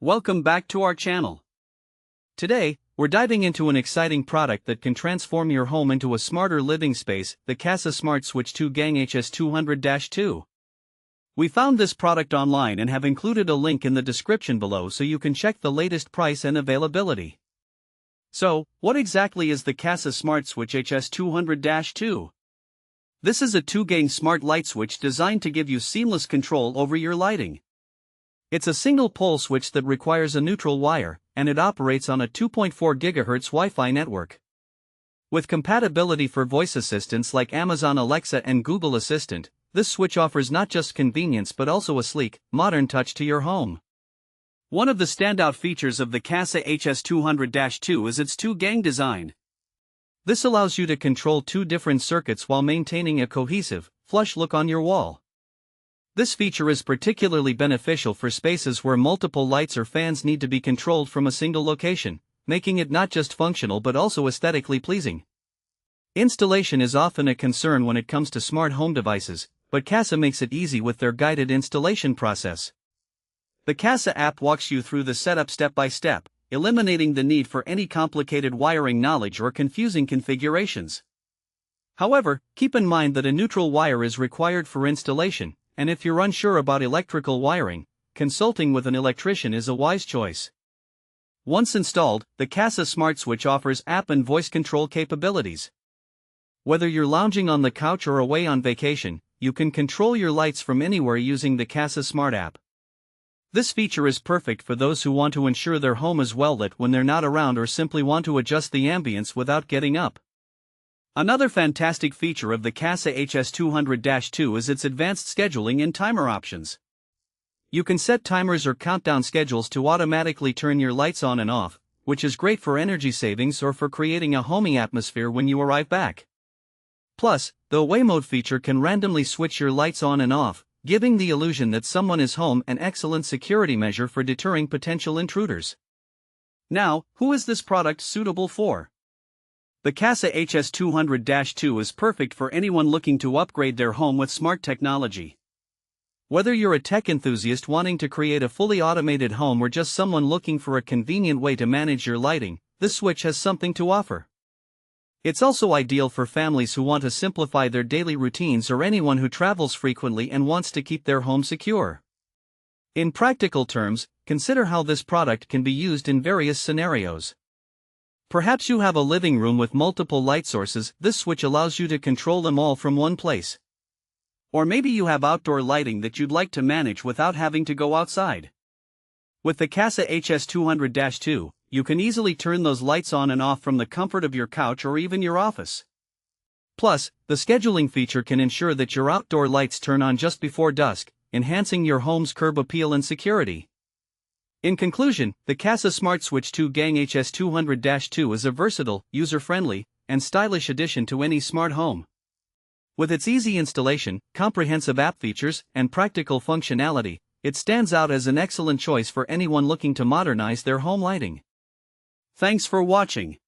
Welcome back to our channel. Today, we're diving into an exciting product that can transform your home into a smarter living space, the Kasa Smart Switch 2 Gang HS200-2. We found this product online and have included a link in the description below so you can check the latest price and availability. So, what exactly is the Kasa Smart Switch HS200-2? This is a 2-gang smart light switch designed to give you seamless control over your lighting. It's a single-pole switch that requires a neutral wire, and it operates on a 2.4 GHz Wi-Fi network. With compatibility for voice assistants like Amazon Alexa and Google Assistant, this switch offers not just convenience but also a sleek, modern touch to your home. One of the standout features of the Kasa HS200-2 is its 2-gang design. This allows you to control two different circuits while maintaining a cohesive, flush look on your wall. This feature is particularly beneficial for spaces where multiple lights or fans need to be controlled from a single location, making it not just functional but also aesthetically pleasing. Installation is often a concern when it comes to smart home devices, but Kasa makes it easy with their guided installation process. The Kasa app walks you through the setup step by step, eliminating the need for any complicated wiring knowledge or confusing configurations. However, keep in mind that a neutral wire is required for installation, and if you're unsure about electrical wiring, consulting with an electrician is a wise choice. Once installed, the Kasa Smart Switch offers app and voice control capabilities. Whether you're lounging on the couch or away on vacation, you can control your lights from anywhere using the Kasa Smart app. This feature is perfect for those who want to ensure their home is well lit when they're not around or simply want to adjust the ambience without getting up. Another fantastic feature of the Kasa HS200-2 is its advanced scheduling and timer options. You can set timers or countdown schedules to automatically turn your lights on and off, which is great for energy savings or for creating a homey atmosphere when you arrive back. Plus, the away mode feature can randomly switch your lights on and off, giving the illusion that someone is home, an excellent security measure for deterring potential intruders. Now, who is this product suitable for? The Kasa HS200-2 is perfect for anyone looking to upgrade their home with smart technology. Whether you're a tech enthusiast wanting to create a fully automated home or just someone looking for a convenient way to manage your lighting, this switch has something to offer. It's also ideal for families who want to simplify their daily routines or anyone who travels frequently and wants to keep their home secure. In practical terms, consider how this product can be used in various scenarios. Perhaps you have a living room with multiple light sources. This switch allows you to control them all from one place. Or maybe you have outdoor lighting that you'd like to manage without having to go outside. With the Kasa HS200-2, you can easily turn those lights on and off from the comfort of your couch or even your office. Plus, the scheduling feature can ensure that your outdoor lights turn on just before dusk, enhancing your home's curb appeal and security. In conclusion, the Kasa Smart Switch 2 Gang HS200-2 is a versatile, user-friendly, and stylish addition to any smart home. With its easy installation, comprehensive app features, and practical functionality, it stands out as an excellent choice for anyone looking to modernize their home lighting. Thanks for watching.